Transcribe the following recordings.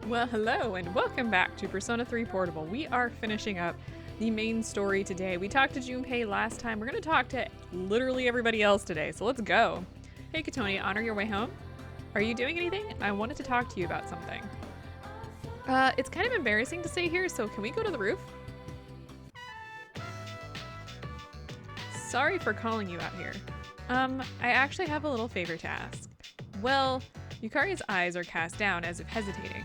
Well, hello and welcome back to Persona 3 Portable. We are finishing up the main story today. We talked to Junpei last time. We're going to talk to literally everybody else today, so let's go. Hey Katoni, on your way home? Are you doing anything? I wanted to talk to you about something. It's kind of embarrassing to stay here, so can we go to the roof? Sorry for calling you out here. I actually have a little favor to ask. Well, Yukari's eyes are cast down as if hesitating.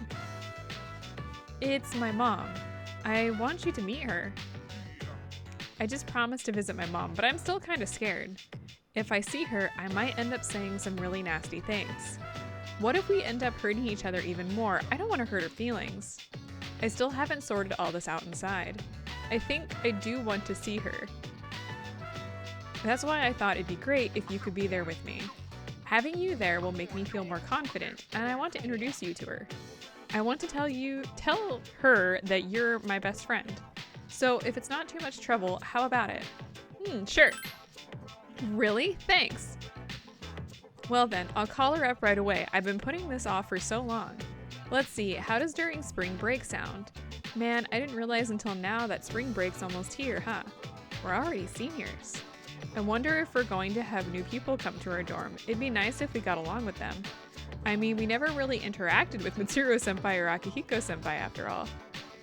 It's my mom. I want you to meet her. I just promised to visit my mom, but I'm still kind of scared. If I see her, I might end up saying some really nasty things. What if we end up hurting each other even more? I don't want to hurt her feelings. I still haven't sorted all this out inside. I think I do want to see her. That's why I thought it'd be great if you could be there with me. Having you there will make me feel more confident, and I want to introduce you to her. I want to tell her that you're my best friend. So if it's not too much trouble, how about it? Sure. Really? Thanks. Well then, I'll call her up right away. I've been putting this off for so long. Let's see, how does during spring break sound? Man, I didn't realize until now that spring break's almost here, huh? We're already seniors. I wonder if we're going to have new people come to our dorm. It'd be nice if we got along with them. I mean, we never really interacted with Mitsuru-senpai or Akihiko-senpai after all.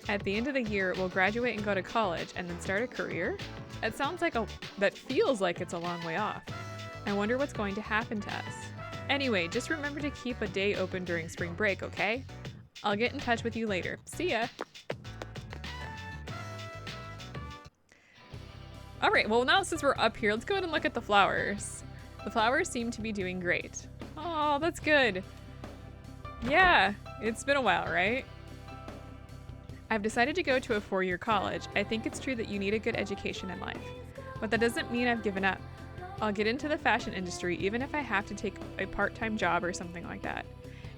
At the end of the year, we'll graduate and go to college and then start a career? That feels like it's a long way off. I wonder what's going to happen to us. Anyway, just remember to keep a day open during spring break, okay? I'll get in touch with you later. See ya! Alright, well now since we're up here, let's go ahead and look at the flowers. The flowers seem to be doing great. Oh, that's good. Yeah, it's been a while, right? I've decided to go to a 4-year college. I think it's true that you need a good education in life. But that doesn't mean I've given up. I'll get into the fashion industry even if I have to take a part-time job or something like that.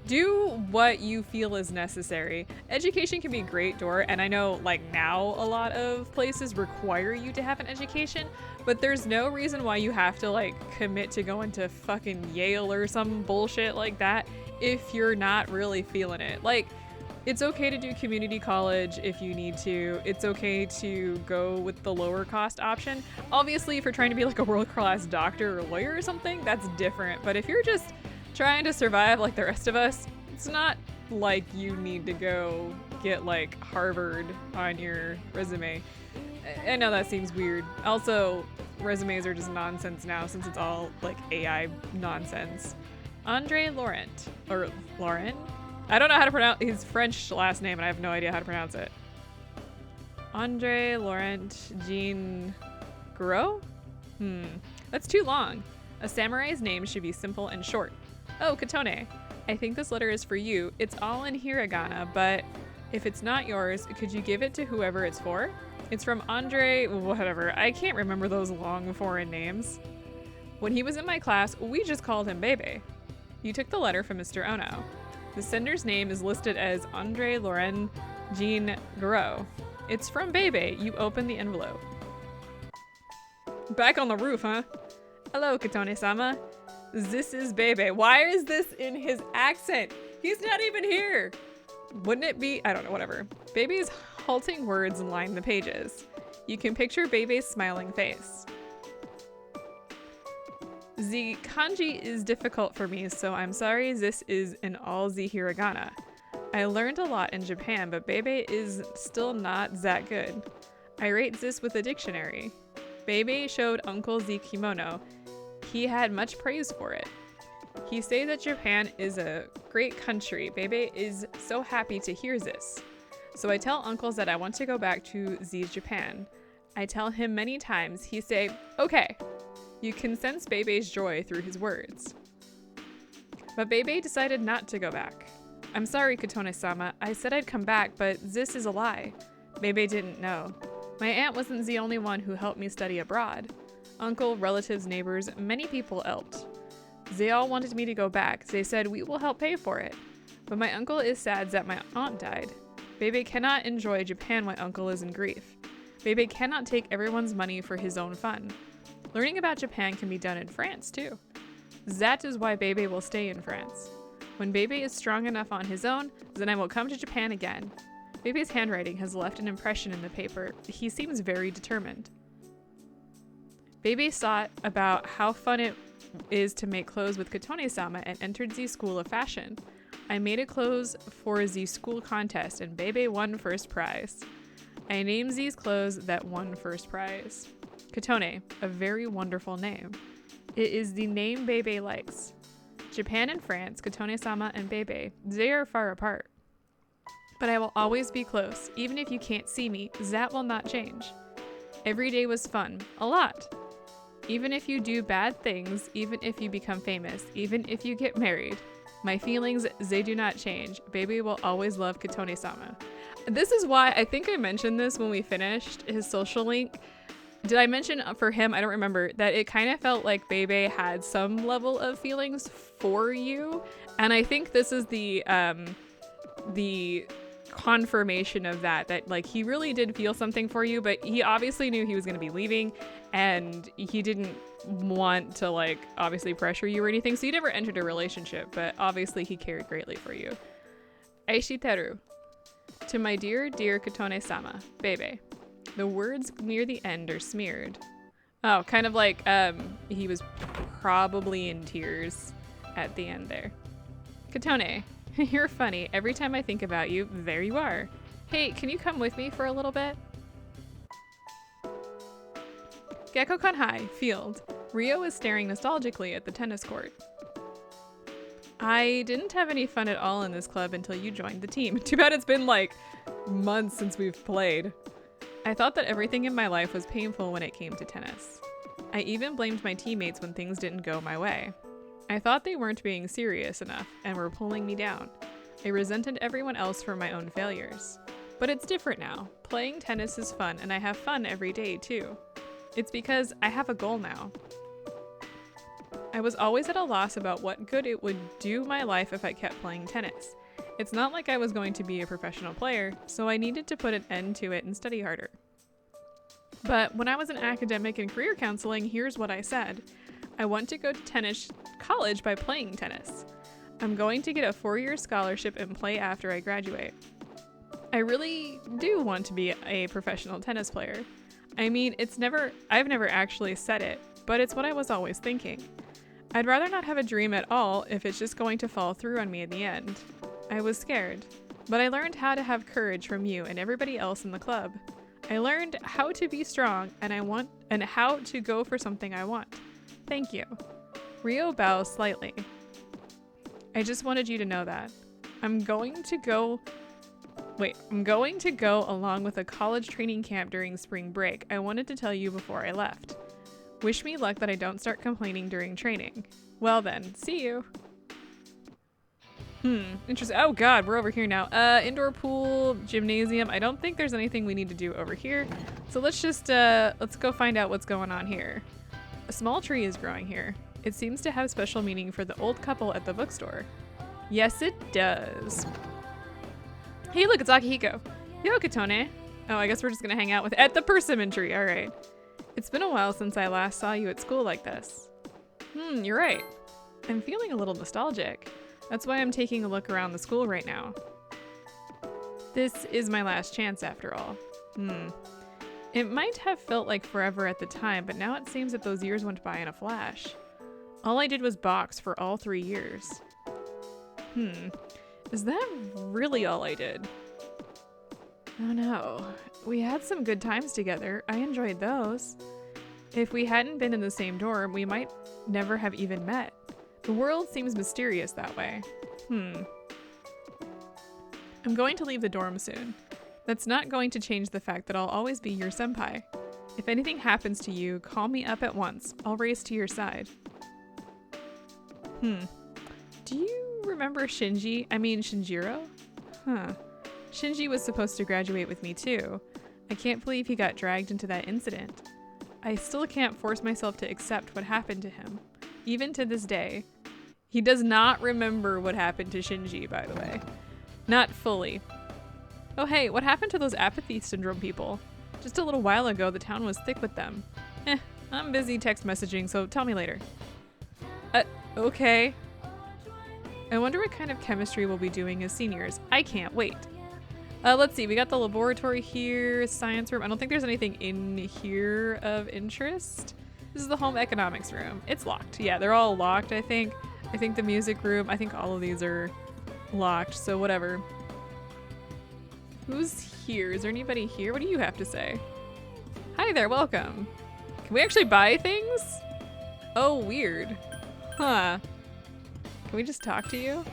Do what you feel is necessary. Education can be a great door, and I know like now a lot of places require you to have an education, but there's no reason why you have to like commit to going to fucking Yale or some bullshit like that if you're not really feeling it. Like, it's okay to do community college if you need to. It's okay to go with the lower cost option. Obviously, if you're trying to be like a world-class doctor or lawyer or something, that's different. But if you're just trying to survive like the rest of us, it's not like you need to go get like Harvard on your resume. I know that seems weird. Also, resumes are just nonsense now since it's all like AI nonsense. Andre Laurent, or Lauren? I don't know how to pronounce his French last name and I have no idea how to pronounce it. Andre Laurent Jean Gros? That's too long. A samurai's name should be simple and short. Oh, Katone, I think this letter is for you. It's all in hiragana, but if it's not yours, could you give it to whoever it's for? It's from Andre, whatever. I can't remember those long foreign names. When he was in my class, we just called him Bebe. You took the letter from Mr. Ono. The sender's name is listed as Andre Laurent Jean Gros. It's from Bebe. You open the envelope. Back on the roof, huh? Hello, Katone-sama. This is Bebe. Why is this in his accent? He's not even here. Wouldn't it be? I don't know, whatever. Bebe's halting words line the pages. You can picture Bebe's smiling face. The kanji is difficult for me, so I'm sorry this is in all the hiragana. I learned a lot in Japan, but Bebe is still not that good. I rate this with a dictionary. Bebe showed Uncle the kimono. He had much praise for it. He say that Japan is a great country. Bebe is so happy to hear this. So I tell uncles that I want to go back to the Japan. I tell him many times. He say, okay. You can sense Bebe's joy through his words. But Bebe decided not to go back. I'm sorry, Katone-sama. I said I'd come back, but this is a lie. Bebe didn't know. My aunt wasn't the only one who helped me study abroad. Uncle, relatives, neighbors, many people helped. They all wanted me to go back. They said, we will help pay for it. But my uncle is sad that my aunt died. Bebe cannot enjoy Japan while uncle is in grief. Bebe cannot take everyone's money for his own fun. Learning about Japan can be done in France, too. That is why Bebe will stay in France. When Bebe is strong enough on his own, then I will come to Japan again. Bebe's handwriting has left an impression in the paper. He seems very determined. Bebe thought about how fun it is to make clothes with Katone-sama and entered the school of fashion. I made a clothes for the school contest and Bebe won first prize. I named these clothes that won first prize. Katone, a very wonderful name. It is the name Bebe likes. Japan and France, Katone-sama and Bebe, they are far apart. But I will always be close, even if you can't see me, that will not change. Every day was fun, a lot. Even if you do bad things, even if you become famous, even if you get married, my feelings, they do not change. Bebe will always love Katone-sama. This is why I think I mentioned this when we finished his social link. Did I mention for him, I don't remember, that it kind of felt like Bebe had some level of feelings for you. And I think this is the confirmation of that like he really did feel something for you, but he obviously knew he was going to be leaving and he didn't want to like obviously pressure you or anything, so you never entered a relationship, but obviously he cared greatly for you. Aishiteru. To my dear Katone-sama, Bebe. The words near the end are smeared. Oh, kind of like he was probably in tears at the end there. Katone, you're funny. Every time I think about you, there you are. Hey, can you come with me for a little bit? Gekkokan High, field. Rio is staring nostalgically at the tennis court. I didn't have any fun at all in this club until you joined the team. Too bad it's been like months since we've played. I thought that everything in my life was painful when it came to tennis. I even blamed my teammates when things didn't go my way. I thought they weren't being serious enough and were pulling me down. I resented everyone else for my own failures. But it's different now. Playing tennis is fun and I have fun every day too. It's because I have a goal now. I was always at a loss about what good it would do my life if I kept playing tennis. It's not like I was going to be a professional player, so I needed to put an end to it and study harder. But when I was in academic and career counseling, here's what I said. I want to go to tennis college by playing tennis. I'm going to get a 4-year scholarship and play after I graduate. I really do want to be a professional tennis player. I mean, I've never actually said it, but it's what I was always thinking. I'd rather not have a dream at all if it's just going to fall through on me in the end. I was scared, but I learned how to have courage from you and everybody else in the club. I learned how to be strong and how to go for something I want. Thank you. Rio bows slightly. I just wanted you to know that. I'm going to go along with a college training camp during spring break. I wanted to tell you before I left. Wish me luck that I don't start complaining during training. Well then, see you. Interesting. Oh god, we're over here now. Indoor pool, gymnasium. I don't think there's anything we need to do over here. So let's just, let's go find out what's going on here. A small tree is growing here. It seems to have special meaning for the old couple at the bookstore. Yes, it does. Hey, look, it's Akihiko. Yo, Katone. Oh, I guess we're just gonna hang out at the persimmon tree. All right. It's been a while since I last saw you at school like this. You're right. I'm feeling a little nostalgic. That's why I'm taking a look around the school right now. This is my last chance after all. It might have felt like forever at the time, but now it seems that those years went by in a flash. All I did was box for all 3 years. Is that really all I did? Oh no. We had some good times together. I enjoyed those. If we hadn't been in the same dorm, we might never have even met. The world seems mysterious that way. I'm going to leave the dorm soon. That's not going to change the fact that I'll always be your senpai. If anything happens to you, call me up at once. I'll race to your side. Do you remember Shinjiro? Shinji was supposed to graduate with me too. I can't believe he got dragged into that incident. I still can't force myself to accept what happened to him. Even to this day. He does not remember what happened to Shinji, by the way. Not fully. Oh hey, what happened to those apathy syndrome people? Just a little while ago, the town was thick with them. I'm busy text messaging, so tell me later. Okay. I wonder what kind of chemistry we'll be doing as seniors. I can't wait. Let's see, we got the laboratory here, science room. I don't think there's anything in here of interest. This is the home economics room. It's locked. Yeah, they're all locked, I think. I think the music room, I think all of these are locked, so whatever. Who's here? Is there anybody here? What do you have to say? Hi there, welcome. Can we actually buy things? Oh, weird. Huh. Can we just talk to you?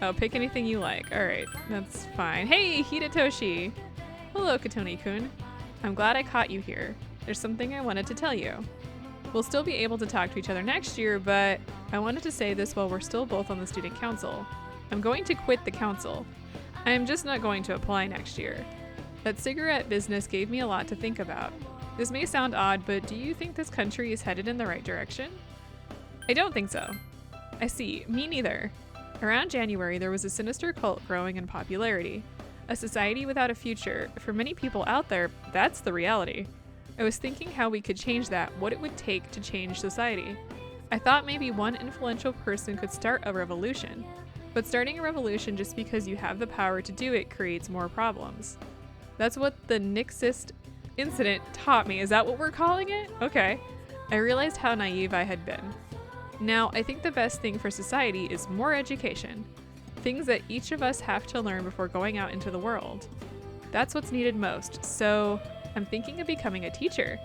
Oh, pick anything you like. All right, that's fine. Hey, Hidetoshi. Hello, Katoni-kun. I'm glad I caught you here. There's something I wanted to tell you. We'll still be able to talk to each other next year, but I wanted to say this while we're still both on the student council. I'm going to quit the council. I am just not going to apply next year. That cigarette business gave me a lot to think about. This may sound odd, but do you think this country is headed in the right direction? I don't think so. I see. Me neither. Around January, there was a sinister cult growing in popularity. A society without a future. For many people out there, that's the reality. I was thinking how we could change that, what it would take to change society. I thought maybe one influential person could start a revolution. But starting a revolution just because you have the power to do it creates more problems. That's what the Nixist incident taught me. Is that what we're calling it? Okay. I realized how naive I had been. Now, I think the best thing for society is more education. Things that each of us have to learn before going out into the world. That's what's needed most, so I'm thinking of becoming a teacher.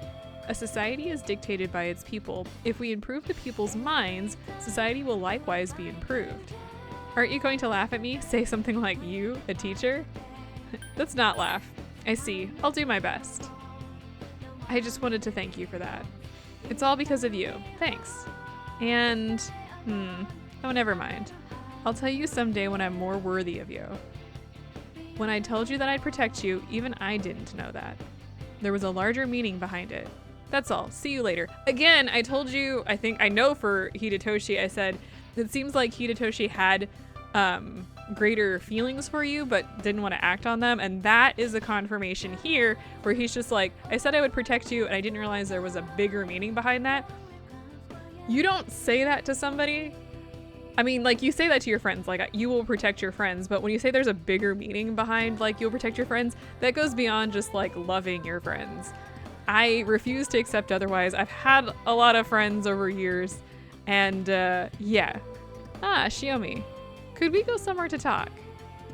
A society is dictated by its people. If we improve the people's minds, society will likewise be improved. Aren't you going to laugh at me? Say something like you, a teacher? Let's not laugh. I see. I'll do my best. I just wanted to thank you for that. It's all because of you. Thanks. And, oh, never mind. I'll tell you someday when I'm more worthy of you. When I told you that I'd protect you, even I didn't know that. There was a larger meaning behind it. That's all. See you later. Again, I told you, I know for Hidetoshi, I said, it seems like Hidetoshi had greater feelings for you, but didn't want to act on them. And that is a confirmation here where he's just like, I said I would protect you, and I didn't realize there was a bigger meaning behind that. You don't say that to somebody. I mean, like, you say that to your friends, like, you will protect your friends, but when you say there's a bigger meaning behind, like, you'll protect your friends, that goes beyond just, like, loving your friends. I refuse to accept otherwise. I've had a lot of friends over years, and, yeah. Ah, Shiomi. Could we go somewhere to talk?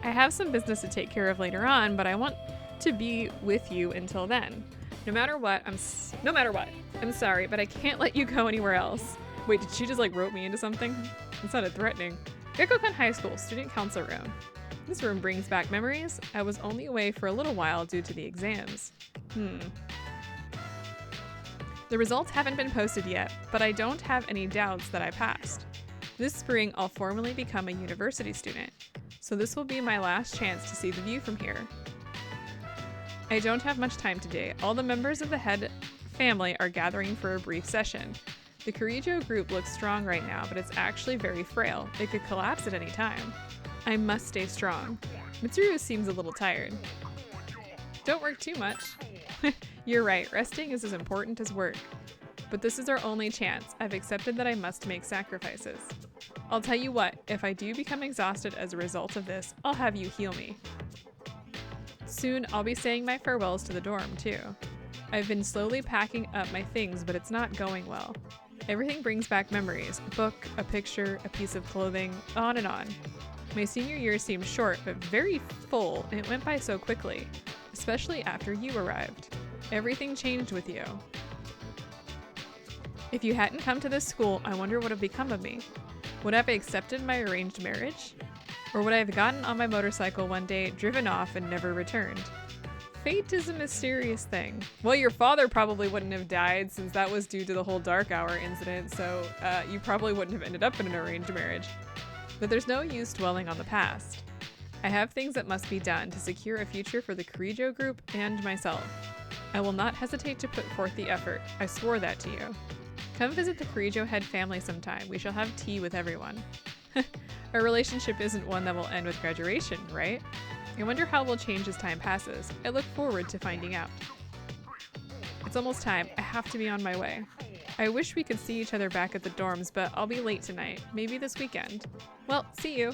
I have some business to take care of later on, but I want to be with you until then. No matter what, I'm sorry, but I can't let you go anywhere else. Wait, did she just like rope me into something? It sounded threatening. Gekkokan High School, student council room. This room brings back memories. I was only away for a little while due to the exams. The results haven't been posted yet, but I don't have any doubts that I passed. This spring, I'll formally become a university student, so this will be my last chance to see the view from here. I don't have much time today. All the members of the head family are gathering for a brief session. The Kirijo group looks strong right now, but it's actually very frail. It could collapse at any time. I must stay strong. Mitsuru seems a little tired. Don't work too much. You're right, resting is as important as work. But this is our only chance. I've accepted that I must make sacrifices. I'll tell you what, if I do become exhausted as a result of this, I'll have you heal me. Soon, I'll be saying my farewells to the dorm, too. I've been slowly packing up my things, but it's not going well. Everything brings back memories. A book, a picture, a piece of clothing, on and on. My senior year seemed short, but very full, and it went by so quickly. Especially after you arrived. Everything changed with you. If you hadn't come to this school, I wonder what would have become of me. Would I have accepted my arranged marriage? Or would I have gotten on my motorcycle one day, driven off, and never returned? Fate is a mysterious thing. Well, your father probably wouldn't have died since that was due to the whole Dark Hour incident, so you probably wouldn't have ended up in an arranged marriage. But there's no use dwelling on the past. I have things that must be done to secure a future for the Kirijo group and myself. I will not hesitate to put forth the effort. I swore that to you. Come visit the Kirijo head family sometime. We shall have tea with everyone. Our relationship isn't one that will end with graduation, right? I wonder how we'll change as time passes. I look forward to finding out. It's almost time. I have to be on my way. I wish we could see each other back at the dorms, but I'll be late tonight. Maybe this weekend. Well, see you.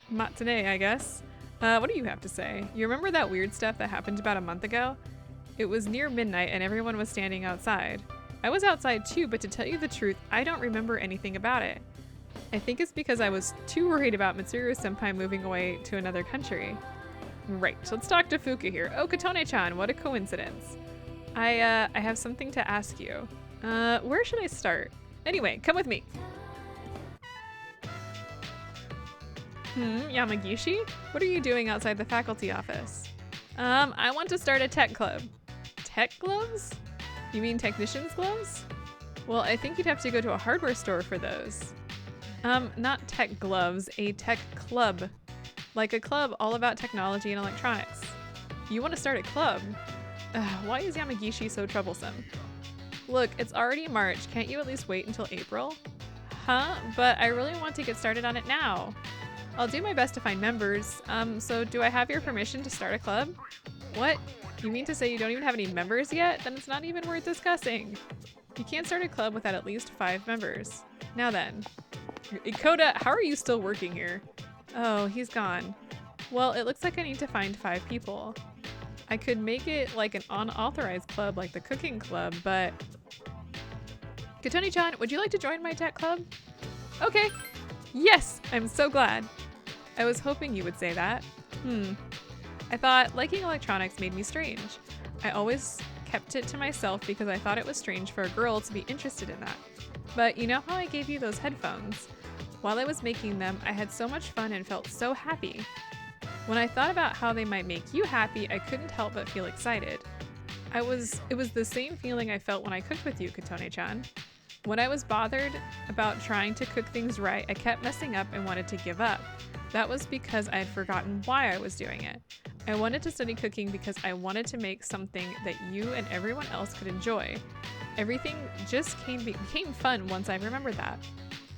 Not today, I guess. What do you have to say? You remember that weird stuff that happened about a month ago? It was near midnight and everyone was standing outside. I was outside too, but to tell you the truth, I don't remember anything about it. I think it's because I was too worried about Mitsuru-senpai moving away to another country. Right, let's talk to Fuka here. Oh, Katone-chan, what a coincidence. I have something to ask you. Where should I start? Anyway, come with me. Yamagishi? What are you doing outside the faculty office? I want to start a tech club. Tech gloves? You mean technician's gloves? Well, I think you'd have to go to a hardware store for those. Not tech gloves, a tech club. Like a club all about technology and electronics. You want to start a club? Why is Yamagishi so troublesome? Look, it's already March. Can't you at least wait until April? Huh? But I really want to get started on it now. I'll do my best to find members. So do I have your permission to start a club? What? You mean to say you don't even have any members yet? Then it's not even worth discussing. You can't start a club without at least 5 members. Now then. Ikoda, how are you still working here? Oh, he's gone. Well, it looks like I need to find 5 people. I could make it like an unauthorized club like the cooking club, but... Katone-chan, would you like to join my tech club? Okay. Yes, I'm so glad. I was hoping you would say that. I thought liking electronics made me strange. I always kept it to myself because I thought it was strange for a girl to be interested in that. But you know how I gave you those headphones? While I was making them, I had so much fun and felt so happy. When I thought about how they might make you happy, I couldn't help but feel excited. It was the same feeling I felt when I cooked with you, Katone-chan. When I was bothered about trying to cook things right, I kept messing up and wanted to give up. That was because I had forgotten why I was doing it. I wanted to study cooking because I wanted to make something that you and everyone else could enjoy. Everything just became fun once I remembered that.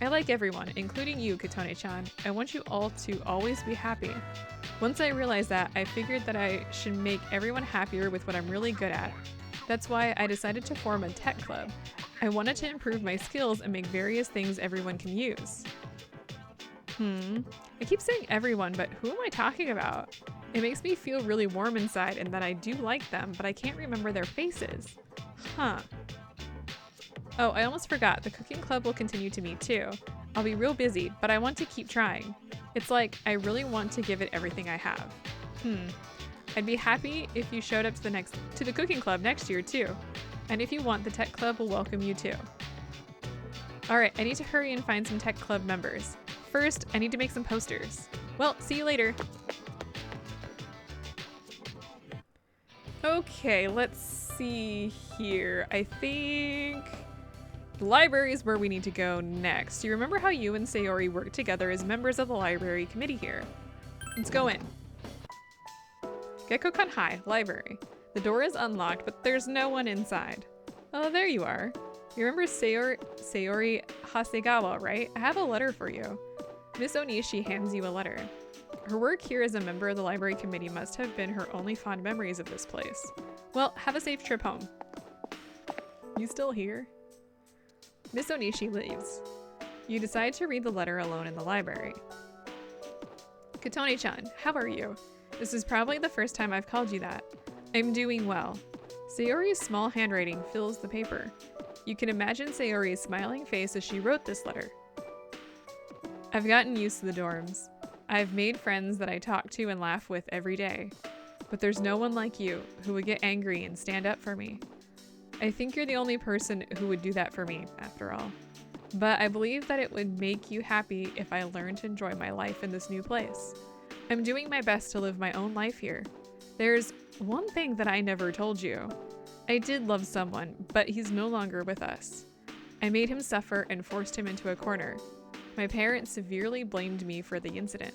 I like everyone, including you, Katone-chan. I want you all to always be happy. Once I realized that, I figured that I should make everyone happier with what I'm really good at. That's why I decided to form a tech club. I wanted to improve my skills and make various things everyone can use. I keep saying everyone, but who am I talking about? It makes me feel really warm inside and that I do like them, but I can't remember their faces. Huh. Oh, I almost forgot. The cooking club will continue to meet too. I'll be real busy, but I want to keep trying. It's like I really want to give it everything I have. I'd be happy if you showed up to the cooking club next year too. And if you want, the tech club will welcome you too. All right, I need to hurry and find some tech club members. First, I need to make some posters. Well, see you later. Okay, let's see here. I think the library is where we need to go next. Do you remember how you and Sayori worked together as members of the library committee here? Let's go in. Gekkokan High, library. The door is unlocked, but there's no one inside. Oh, there you are. You remember Sayori Hasegawa, right? I have a letter for you. Miss Onishi hands you a letter. Her work here as a member of the library committee must have been her only fond memories of this place. Well, have a safe trip home. You still here? Miss Onishi leaves. You decide to read the letter alone in the library. Katone-chan, how are you? This is probably the first time I've called you that. I'm doing well. Sayori's small handwriting fills the paper. You can imagine Sayori's smiling face as she wrote this letter. I've gotten used to the dorms. I've made friends that I talk to and laugh with every day. But there's no one like you who would get angry and stand up for me. I think you're the only person who would do that for me, after all. But I believe that it would make you happy if I learned to enjoy my life in this new place. I'm doing my best to live my own life here. There's one thing that I never told you. I did love someone, but he's no longer with us. I made him suffer and forced him into a corner. My parents severely blamed me for the incident.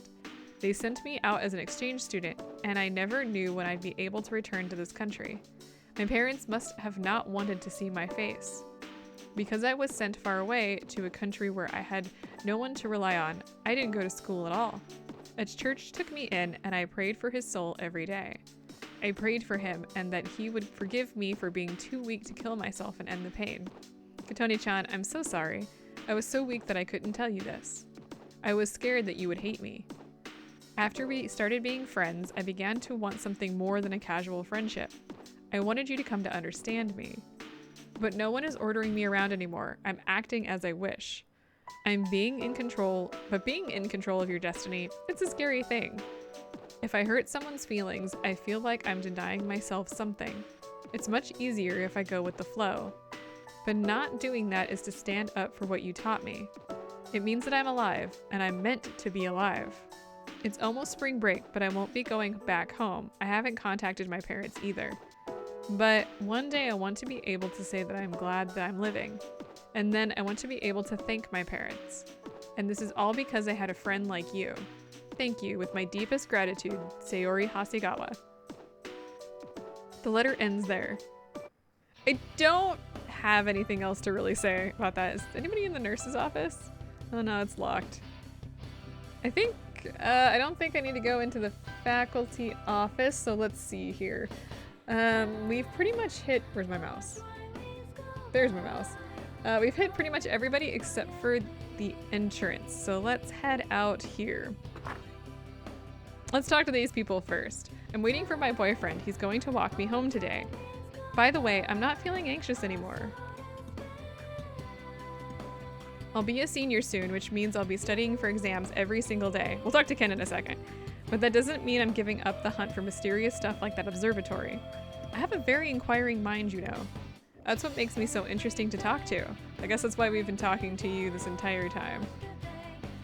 They sent me out as an exchange student, and I never knew when I'd be able to return to this country. My parents must have not wanted to see my face. Because I was sent far away to a country where I had no one to rely on, I didn't go to school at all. A church took me in, and I prayed for his soul every day. I prayed for him and that he would forgive me for being too weak to kill myself and end the pain. Katone-chan, I'm so sorry. I was so weak that I couldn't tell you this. I was scared that you would hate me. After we started being friends, I began to want something more than a casual friendship. I wanted you to come to understand me. But no one is ordering me around anymore. I'm acting as I wish. I'm being in control, but being in control of your destiny, it's a scary thing. If I hurt someone's feelings, I feel like I'm denying myself something. It's much easier if I go with the flow. But not doing that is to stand up for what you taught me. It means that I'm alive, and I'm meant to be alive. It's almost spring break, but I won't be going back home. I haven't contacted my parents either. But one day I want to be able to say that I'm glad that I'm living. And then I want to be able to thank my parents. And this is all because I had a friend like you. Thank you, with my deepest gratitude, Sayori Hasegawa. The letter ends there. I don't have anything else to really say about that. Is anybody in the nurse's office? Oh no, it's locked. I don't think I need to go into the faculty office, so let's see here. We've pretty much hit, where's my mouse? There's my mouse. We've hit pretty much everybody except for the entrance, so let's head out here. Let's talk to these people first. I'm waiting for my boyfriend. He's going to walk me home today. By the way, I'm not feeling anxious anymore. I'll be a senior soon, which means I'll be studying for exams every single day. We'll talk to Ken in a second. But that doesn't mean I'm giving up the hunt for mysterious stuff like that observatory. I have a very inquiring mind, you know. That's what makes me so interesting to talk to. I guess that's why we've been talking to you this entire time.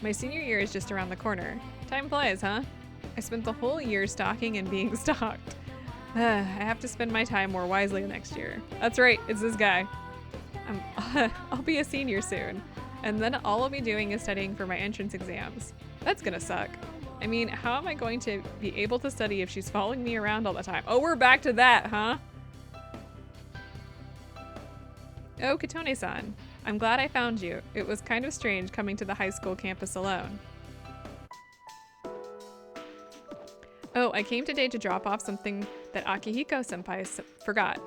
My senior year is just around the corner. Time flies, huh? I spent the whole year stalking and being stalked. I have to spend my time more wisely next year. That's right, it's this guy. I'll be a senior soon. And then all I'll be doing is studying for my entrance exams. That's gonna suck. I mean, how am I going to be able to study if she's following me around all the time? Oh, we're back to that, huh? Oh, Katone-san. I'm glad I found you. It was kind of strange coming to the high school campus alone. Oh, I came today to drop off something that Akihiko-senpai forgot.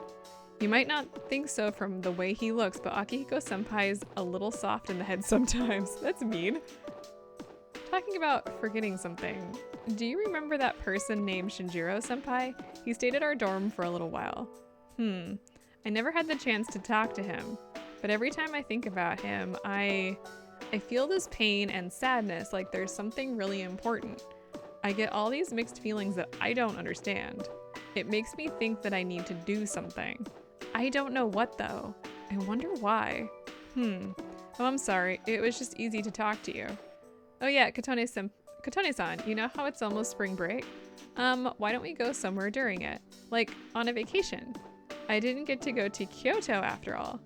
You might not think so from the way he looks, but Akihiko-senpai is a little soft in the head sometimes. That's mean. Talking about forgetting something, do you remember that person named Shinjiro-senpai? He stayed at our dorm for a little while. I never had the chance to talk to him, but every time I think about him, I feel this pain and sadness, like there's something really important. I get all these mixed feelings that I don't understand. It makes me think that I need to do something. I don't know what though. I wonder why. Oh, I'm sorry. It was just easy to talk to you. Oh yeah, Katone-san, you know how it's almost spring break? Why don't we go somewhere during it? Like on a vacation. I didn't get to go to Kyoto after all.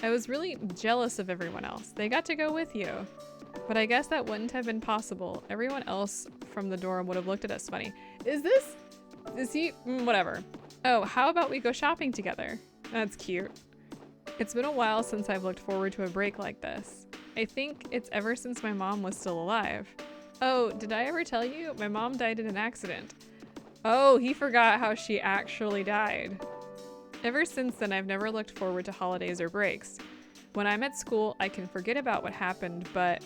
I was really jealous of everyone else. They got to go with you. But I guess that wouldn't have been possible. Everyone else from the dorm would have looked at us funny. Is he? Whatever. Oh, how about we go shopping together? That's cute. It's been a while since I've looked forward to a break like this. I think it's ever since my mom was still alive. Oh, did I ever tell you? My mom died in an accident. Oh, he forgot how she actually died. Ever since then, I've never looked forward to holidays or breaks. When I'm at school, I can forget about what happened, but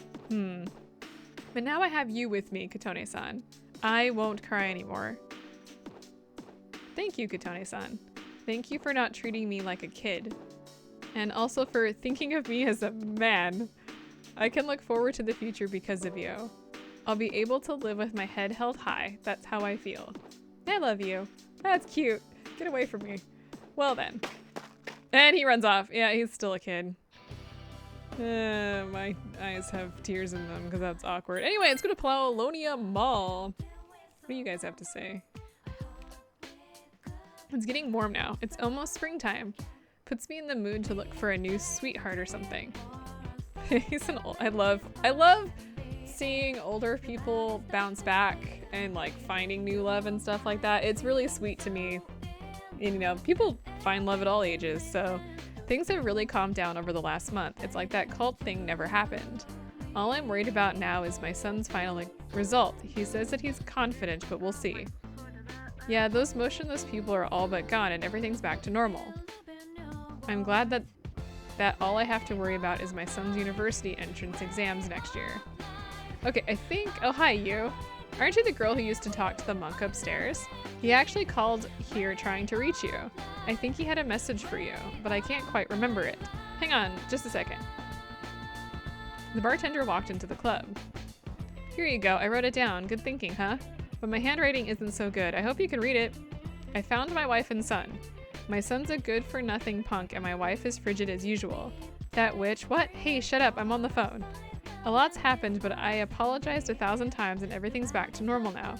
But now I have you with me, Katone-san. I won't cry anymore. Thank you, Katone-san. Thank you for not treating me like a kid. And also for thinking of me as a man. I can look forward to the future because of you. I'll be able to live with my head held high. That's how I feel. I love you. That's cute. Get away from me. Well then. And he runs off. Yeah, he's still a kid. My eyes have tears in them because that's awkward. Anyway, let's go to Plowlonia Mall. What do you guys have to say? It's getting warm now. It's almost springtime. Puts me in the mood to look for a new sweetheart or something. He's an old, I love seeing older people bounce back and like finding new love and stuff like that. It's really sweet to me. And, you know, people find love at all ages, so things have really calmed down over the last month. It's like that cult thing never happened. All I'm worried about now is my son's final result. He says that he's confident, but we'll see. Yeah, those motionless people are all but gone and everything's back to normal. I'm glad that that all I have to worry about is my son's university entrance exams next year. Okay, I think, oh hi you. Aren't you the girl who used to talk to the monk upstairs? He actually called here trying to reach you. I think he had a message for you, but I can't quite remember it. Hang on, just a second. The bartender walked into the club. Here you go, I wrote it down. Good thinking, huh? But my handwriting isn't so good. I hope you can read it. I found my wife and son. My son's a good-for-nothing punk and my wife is frigid as usual. That witch, what? Hey, shut up, I'm on the phone. A lot's happened, but I apologized 1,000 times and everything's back to normal now.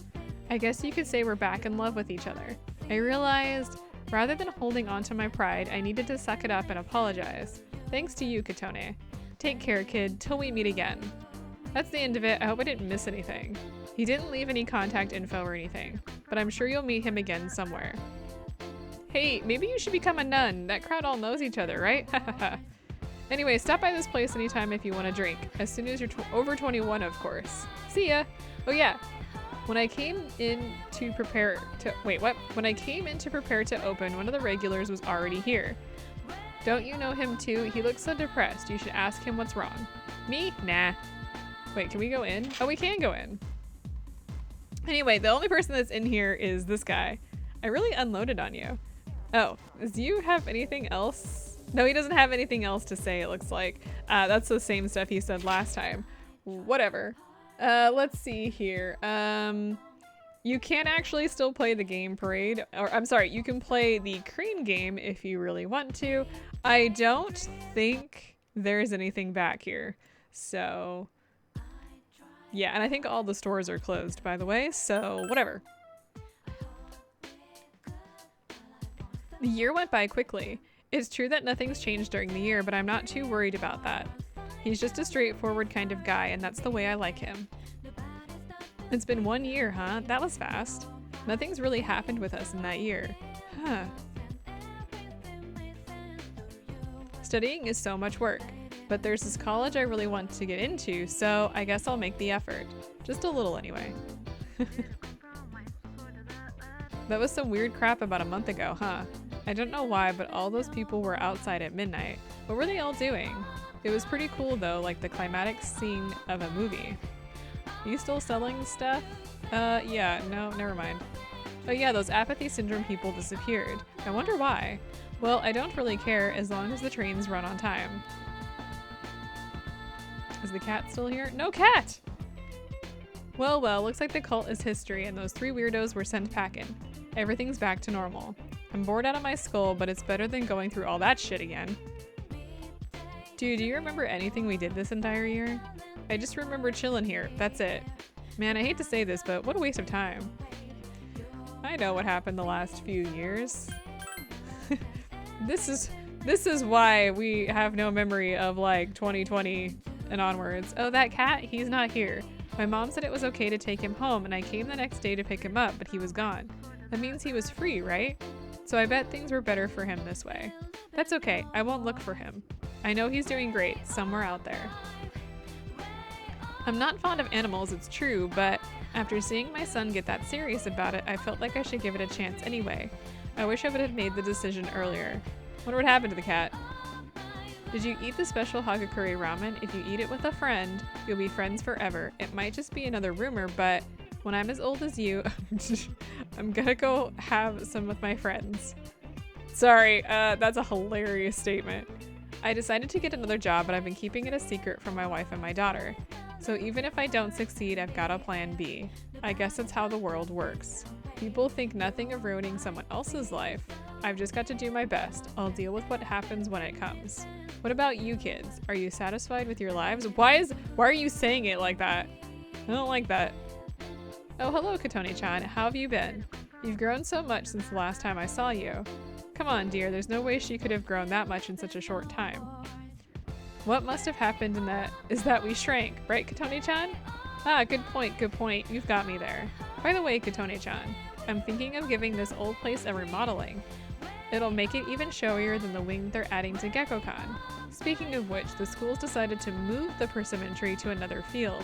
I guess you could say we're back in love with each other. I realized, rather than holding on to my pride, I needed to suck it up and apologize. Thanks to you, Katone. Take care, kid, till we meet again. That's the end of it. I hope I didn't miss anything. He didn't leave any contact info or anything, but I'm sure you'll meet him again somewhere. Hey, maybe you should become a nun. That crowd all knows each other, right? Anyway, stop by this place anytime if you want a drink. As soon as you're over 21, of course. See ya. Oh yeah. When I came in to prepare to, wait, what? When I came in to prepare to open, one of the regulars was already here. Don't you know him too? He looks so depressed. You should ask him what's wrong. Me? Nah. Wait, can we go in? Oh, we can go in. Anyway, the only person that's in here is this guy. I really unloaded on you. Oh, do you have anything else? No, he doesn't have anything else to say, it looks like. That's the same stuff he said last time. Whatever. Let's see here. You can actually still play the game parade. Or, I'm sorry, you can play the crane game if you really want to. I don't think there's anything back here. So, yeah, and I think all the stores are closed, by the way, so whatever. The year went by quickly. It's true that nothing's changed during the year, but I'm not too worried about that. He's just a straightforward kind of guy, and that's the way I like him. It's been 1 year, huh? That was fast. Nothing's really happened with us in that year. Huh. Studying is so much work, but there's this college I really want to get into, so I guess I'll make the effort. Just a little anyway. That was some weird crap about a month ago, huh? I don't know why, but all those people were outside at midnight. What were they all doing? It was pretty cool though, like the climatic scene of a movie. Are you still selling stuff? Yeah, no, never mind. Oh yeah, those apathy syndrome people disappeared. I wonder why. Well, I don't really care as long as the trains run on time. Is the cat still here? No cat! Well, looks like the cult is history and those 3 weirdos were sent packing. Everything's back to normal. I'm bored out of my skull, but it's better than going through all that shit again. Dude, do you remember anything we did this entire year? I just remember chilling here, that's it. Man, I hate to say this, but what a waste of time. I know what happened the last few years. This is why we have no memory of like 2020 and onwards. Oh, that cat, he's not here. My mom said it was okay to take him home and I came the next day to pick him up, but he was gone. That means he was free, right? So I bet things were better for him this way. That's okay, I won't look for him. I know he's doing great, somewhere out there. I'm not fond of animals, it's true, but after seeing my son get that serious about it, I felt like I should give it a chance anyway. I wish I would have made the decision earlier. Wonder what happened to the cat. Did you eat the special Hagakure ramen? If you eat it with a friend, you'll be friends forever. It might just be another rumor, but when I'm as old as you, I'm gonna go have some with my friends. Sorry, that's a hilarious statement. I decided to get another job, but I've been keeping it a secret from my wife and my daughter. So even if I don't succeed, I've got a plan B. I guess that's how the world works. People think nothing of ruining someone else's life. I've just got to do my best. I'll deal with what happens when it comes. What about you kids? Are you satisfied with your lives? Why are you saying it like that? I don't like that. Oh, hello, Katone-chan. How have you been? You've grown so much since the last time I saw you. Come on, dear. There's no way she could have grown that much in such a short time. What must have happened is that we shrank, right, Katone-chan? Ah, good point, good point. You've got me there. By the way, Katone-chan, I'm thinking of giving this old place a remodeling. It'll make it even showier than the wing they're adding to Gekko-kan. Speaking of which, the school's decided to move the persimmon tree to another field.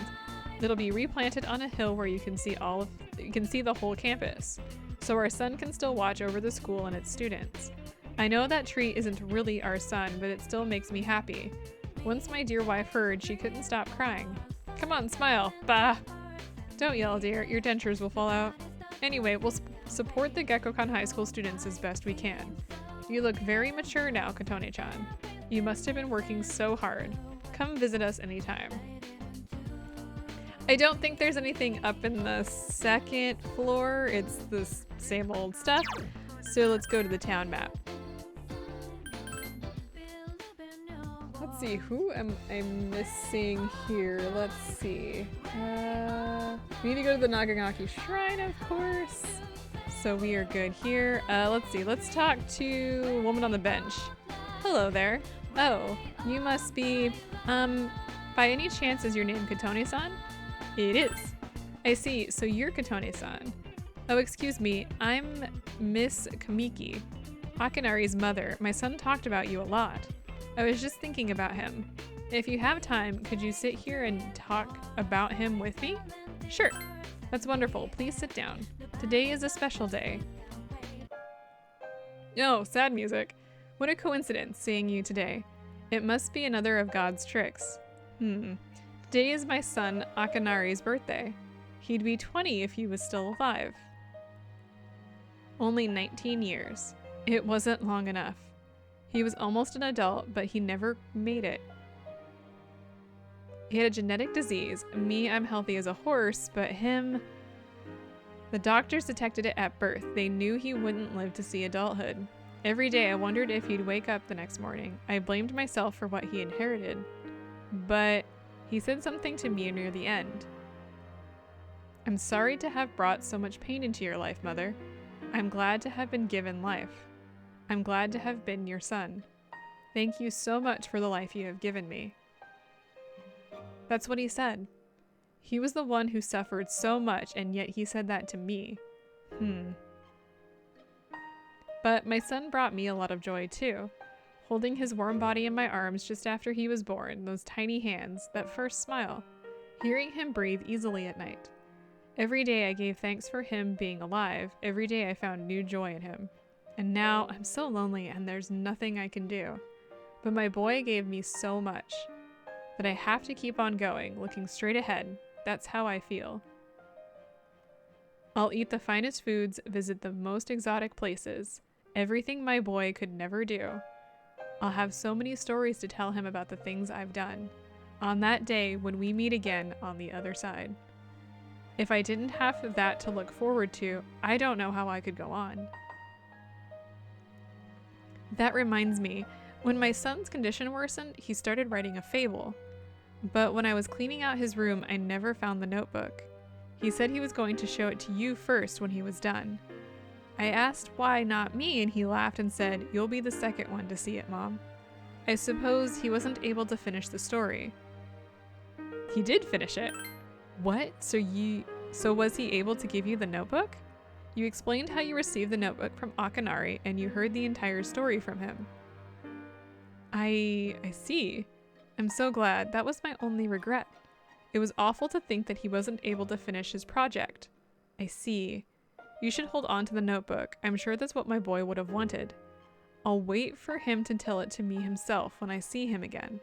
It'll be replanted on a hill where you can see the whole campus, so our son can still watch over the school and its students. I know that tree isn't really our son, but it still makes me happy. Once my dear wife heard, she couldn't stop crying. Come on, smile. Bah! Don't yell, dear. Your dentures will fall out. Anyway, we'll support the Gekkoukan High School students as best we can. You look very mature now, Katone-chan. You must have been working so hard. Come visit us anytime. I don't think there's anything up in the second floor. It's the same old stuff. So let's go to the town map. Let's see, who am I missing here? Let's see. We need to go to the Naganaki Shrine, of course. So we are good here. Let's see, let's talk to a woman on the bench. Hello there. Oh, you must be, by any chance is your name Katone-san? It is. I see, so you're Katone-san. Oh, excuse me, I'm Miss Kamiki, Akinari's mother. My son talked about you a lot. I was just thinking about him. If you have time, could you sit here and talk about him with me? Sure. That's wonderful. Please sit down. Today is a special day. Oh, sad music. What a coincidence seeing you today. It must be another of God's tricks. Today is my son Akinari's birthday. He'd be 20 if he was still alive. Only 19 years. It wasn't long enough. He was almost an adult, but he never made it. He had a genetic disease. Me, I'm healthy as a horse, but him... The doctors detected it at birth. They knew he wouldn't live to see adulthood. Every day I wondered if he'd wake up the next morning. I blamed myself for what he inherited. But he said something to me near the end. I'm sorry to have brought so much pain into your life, Mother. I'm glad to have been given life. I'm glad to have been your son. Thank you so much for the life you have given me. That's what he said. He was the one who suffered so much, and yet he said that to me. But my son brought me a lot of joy too. Holding his warm body in my arms just after he was born, those tiny hands, that first smile. Hearing him breathe easily at night. Every day I gave thanks for him being alive. Every day I found new joy in him. And now I'm so lonely and there's nothing I can do. But my boy gave me so much that I have to keep on going, looking straight ahead. That's how I feel. I'll eat the finest foods, visit the most exotic places, everything my boy could never do. I'll have so many stories to tell him about the things I've done on that day when we meet again on the other side. If I didn't have that to look forward to, I don't know how I could go on. That reminds me, when my son's condition worsened, he started writing a fable. But when I was cleaning out his room, I never found the notebook. He said he was going to show it to you first when he was done. I asked why not me, and he laughed and said, "You'll be the second one to see it, Mom." I suppose he wasn't able to finish the story. He did finish it. What? So was he able to give you the notebook? You explained how you received the notebook from Akinari, and you heard the entire story from him. I see. I'm so glad. That was my only regret. It was awful to think that he wasn't able to finish his project. I see. You should hold on to the notebook. I'm sure that's what my boy would have wanted. I'll wait for him to tell it to me himself when I see him again.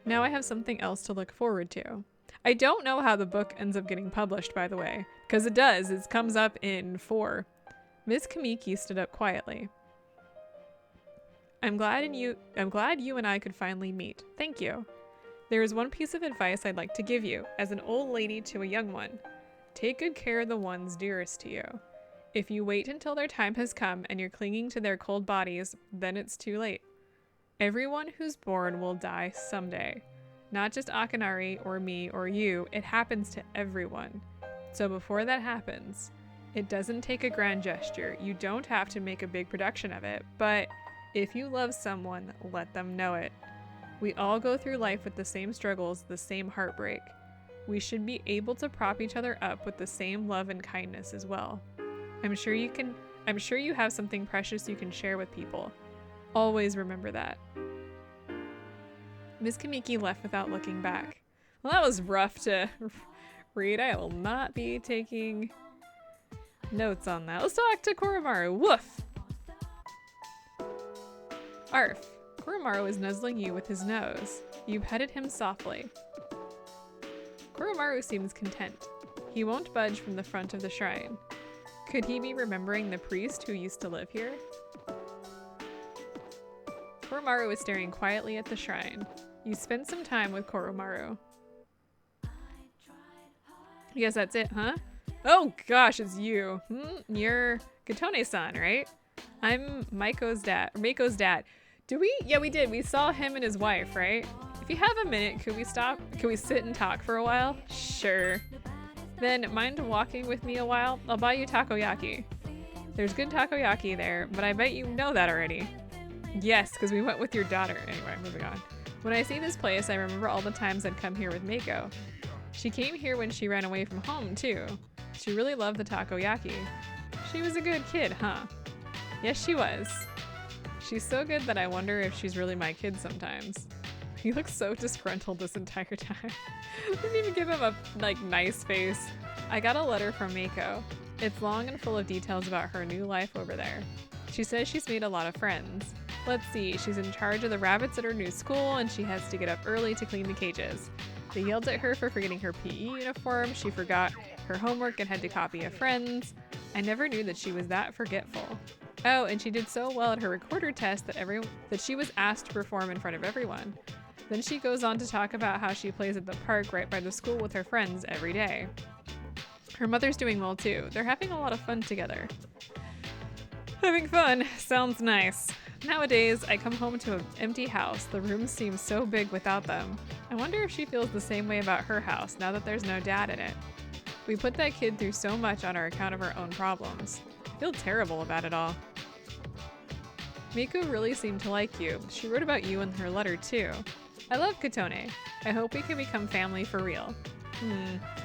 Now I have something else to look forward to. I don't know how the book ends up getting published, by the way, because it does. It comes up in 4. Miss Kamiki stood up quietly. I'm glad you and I could finally meet. Thank you. There is one piece of advice I'd like to give you, as an old lady to a young one. Take good care of the ones dearest to you. If you wait until their time has come and you're clinging to their cold bodies, then it's too late. Everyone who's born will die someday. Not just Akinari or me or you, it happens to everyone. So before that happens, it doesn't take a grand gesture. You don't have to make a big production of it, but if you love someone, let them know it. We all go through life with the same struggles, the same heartbreak. We should be able to prop each other up with the same love and kindness as well. I'm sure you have something precious you can share with people. Always remember that. Miss Kamiki left without looking back. Well, that was rough to read. I will not be taking notes on that. Let's talk to Koromaru. Woof! Arf. Koromaru is nuzzling you with his nose. You petted him softly. Koromaru seems content. He won't budge from the front of the shrine. Could he be remembering the priest who used to live here? Koromaru is staring quietly at the shrine. You spend some time with Koromaru. I guess that's it, huh? Oh gosh, it's you. You're Katone-san, right? I'm Maiko's dad. Did we? Yeah, we did. We saw him and his wife, right? If you have a minute, could we stop? Could we sit and talk for a while? Sure. Then mind walking with me a while? I'll buy you takoyaki. There's good takoyaki there, but I bet you know that already. Yes, because we went with your daughter. Anyway, moving on. When I see this place, I remember all the times I'd come here with Mako. She came here when she ran away from home, too. She really loved the takoyaki. She was a good kid, huh? Yes, she was. She's so good that I wonder if she's really my kid sometimes. He looks so disgruntled this entire time. Didn't even give him a, nice face. I got a letter from Mako. It's long and full of details about her new life over there. She says she's made a lot of friends. Let's see, she's in charge of the rabbits at her new school and she has to get up early to clean the cages. They yelled at her for forgetting her PE uniform. She forgot her homework and had to copy a friend's. I never knew that she was that forgetful. Oh, and she did so well at her recorder test that she was asked to perform in front of everyone. Then she goes on to talk about how she plays at the park right by the school with her friends every day. Her mother's doing well too. They're having a lot of fun together. Having fun sounds nice. Nowadays, I come home to an empty house. The rooms seem so big without them. I wonder if she feels the same way about her house now that there's no dad in it. We put that kid through so much on our account of our own problems. I feel terrible about it all. Miko really seemed to like you. She wrote about you in her letter too. I love Katone. I hope we can become family for real.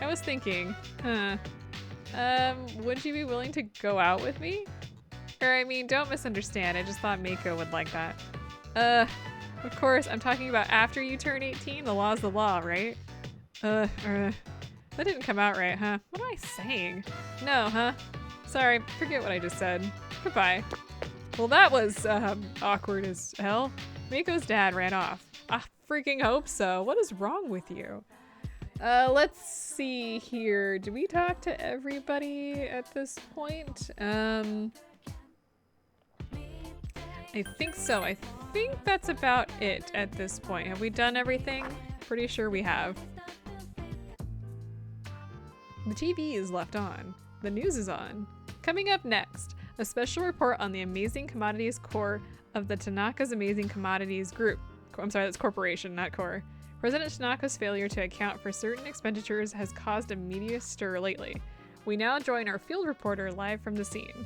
I was thinking, would you be willing to go out with me? Or I mean, don't misunderstand, I just thought Mako would like that. Of course, I'm talking about after you turn 18, the law's the law, right? That didn't come out right, huh? What am I saying? No, huh? Sorry, forget what I just said. Goodbye. Well, that was, awkward as hell. Mako's dad ran off. I freaking hope so. What is wrong with you? Let's see here. Do we talk to everybody at this point? I think so. I think that's about it at this point. Have we done everything? Pretty sure we have. The TV is left on. The news is on. Coming up next, a special report on the amazing commodities core of the Tanaka's Amazing Commodities Group. I'm sorry, that's corporation, not core. President Tanaka's failure to account for certain expenditures has caused a media stir lately. We now join our field reporter live from the scene.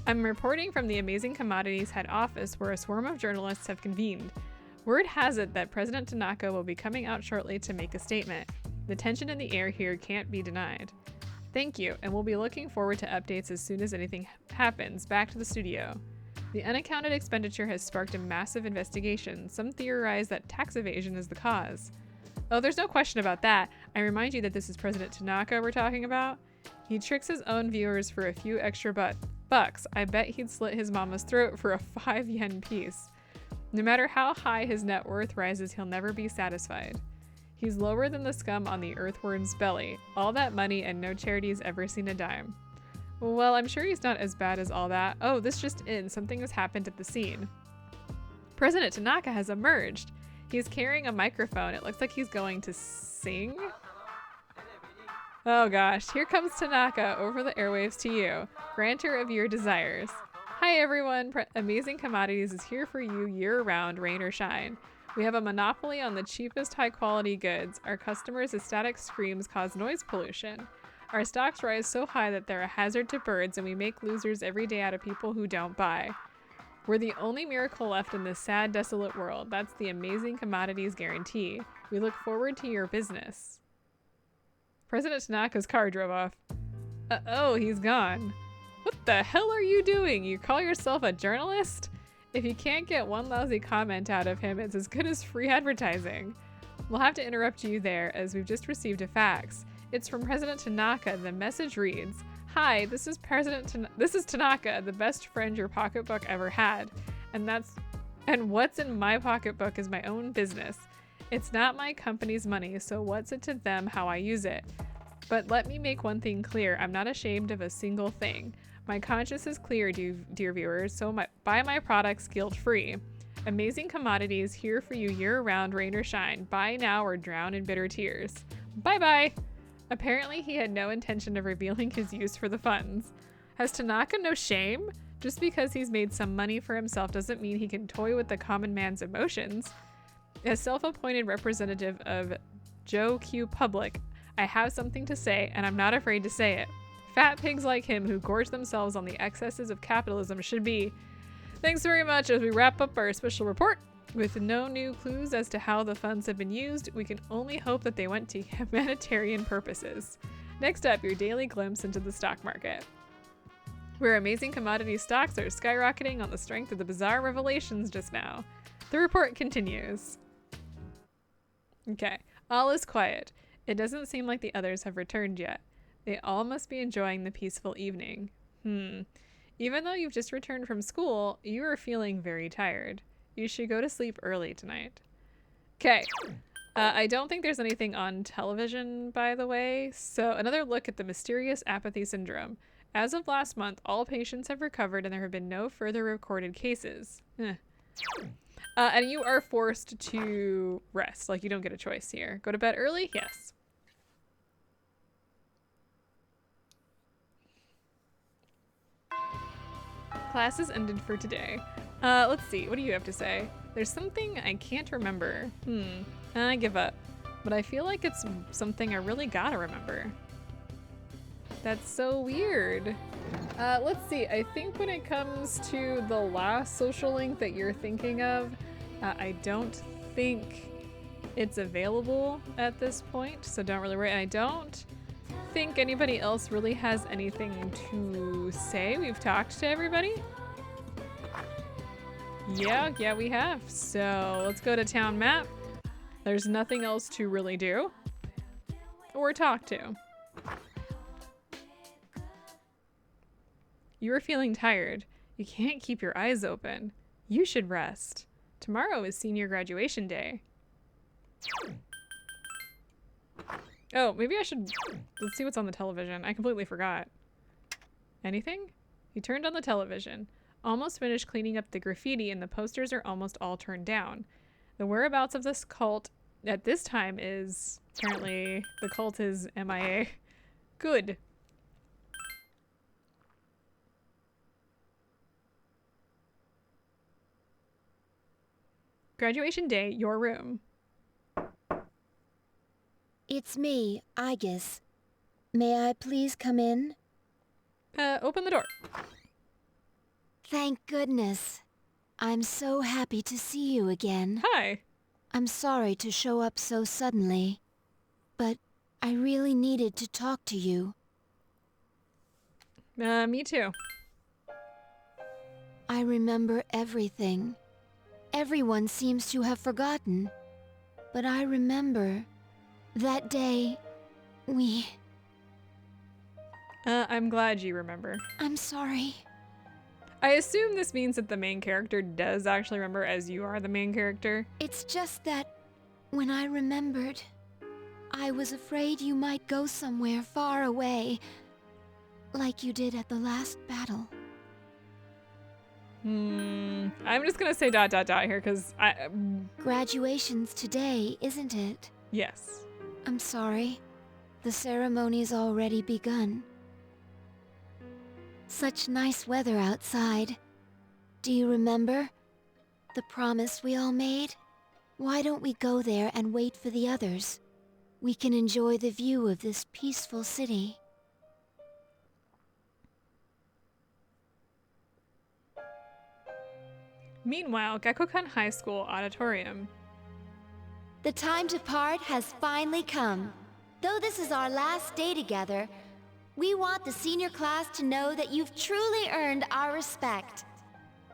I'm reporting from the Amazing Commodities head office where a swarm of journalists have convened. Word has it that President Tanaka will be coming out shortly to make a statement. The tension in the air here can't be denied. Thank you, and we'll be looking forward to updates as soon as anything happens. Back to the studio. The unaccounted expenditure has sparked a massive investigation. Some theorize that tax evasion is the cause. Oh, there's no question about that. I remind you that this is President Tanaka we're talking about. He tricks his own viewers for a few extra bucks. I bet he'd slit his mama's throat for a 5 yen piece. No matter how high his net worth rises, he'll never be satisfied. He's lower than the scum on the earthworm's belly. All that money and no charity's ever seen a dime. Well, I'm sure he's not as bad as all that. Oh, this just in. Something has happened at the scene. President Tanaka has emerged. He's carrying a microphone. It looks like he's going to sing. Oh gosh, here comes Tanaka over the airwaves to you, granter of your desires. Hi everyone, Amazing Commodities is here for you year-round, rain or shine. We have a monopoly on the cheapest high-quality goods. Our customers' ecstatic screams cause noise pollution. Our stocks rise so high that they're a hazard to birds, and we make losers every day out of people who don't buy. We're the only miracle left in this sad, desolate world. That's the Amazing Commodities guarantee. We look forward to your business. President Tanaka's car drove off. Uh-oh, he's gone. What the hell are you doing? You call yourself a journalist? If you can't get one lousy comment out of him, it's as good as free advertising. We'll have to interrupt you there, as we've just received a fax. It's from President Tanaka. The message reads, "Hi, this is Tanaka, the best friend your pocketbook ever had." And that's And what's in my pocketbook is my own business. It's not my company's money, so what's it to them how I use it? But let me make one thing clear. I'm not ashamed of a single thing. My conscience is clear, dear viewers, so buy my products guilt-free. Amazing commodities here for you year-round, rain or shine. Buy now or drown in bitter tears. Bye-bye! Apparently he had no intention of revealing his use for the funds. Has Tanaka no shame? Just because he's made some money for himself doesn't mean he can toy with the common man's emotions. As self-appointed representative of Joe Q Public, I have something to say, and I'm not afraid to say it. Fat pigs like him who gorge themselves on the excesses of capitalism should be. Thanks very much. As we wrap up our special report, with no new clues as to how the funds have been used, we can only hope that they went to humanitarian purposes. Next up, your daily glimpse into the stock market, where amazing commodity stocks are skyrocketing on the strength of the bizarre revelations just now. The report continues. Okay, all is quiet. It doesn't seem like the others have returned yet. They all must be enjoying the peaceful evening. Even though you've just returned from school, you are feeling very tired. You should go to sleep early tonight. Okay. I don't think there's anything on television, by the way. So another look at the mysterious apathy syndrome. As of last month, all patients have recovered and there have been no further recorded cases. And you are forced to rest. Like, you don't get a choice here. Go to bed early? Yes. Class is ended for today. Let's see. What do you have to say? There's something I can't remember. I give up. But I feel like it's something I really gotta remember. That's so weird. Let's see. I think when it comes to the last social link that you're thinking of, I don't think it's available at this point, so don't really worry. And I don't think anybody else really has anything to say. We've talked to everybody. Yeah, we have. So let's go to town map. There's nothing else to really do or talk to. You are feeling tired. You can't keep your eyes open. You should rest. Tomorrow is senior graduation day. Oh, maybe I should... Let's see what's on the television. I completely forgot. Anything? He turned on the television. Almost finished cleaning up the graffiti and the posters are almost all turned down. The whereabouts of this cult at this time is... Apparently, the cult is MIA. Good. Graduation day, your room. It's me, Aegis. May I please come in? Open the door. Thank goodness. I'm so happy to see you again. Hi. I'm sorry to show up so suddenly, but I really needed to talk to you. Me too. I remember everything. Everyone seems to have forgotten, but I remember that day we... I'm glad you remember. I'm sorry. I assume this means that the main character does actually remember as you are the main character. It's just that when I remembered, I was afraid you might go somewhere far away, like you did at the last battle. I'm just gonna say ... here, because I... Graduation's today, isn't it? Yes. I'm sorry. The ceremony's already begun. Such nice weather outside. Do you remember? The promise we all made? Why don't we go there and wait for the others? We can enjoy the view of this peaceful city. Meanwhile, Gakukan High School auditorium. The time to part has finally come. Though this is our last day together, we want the senior class to know that you've truly earned our respect.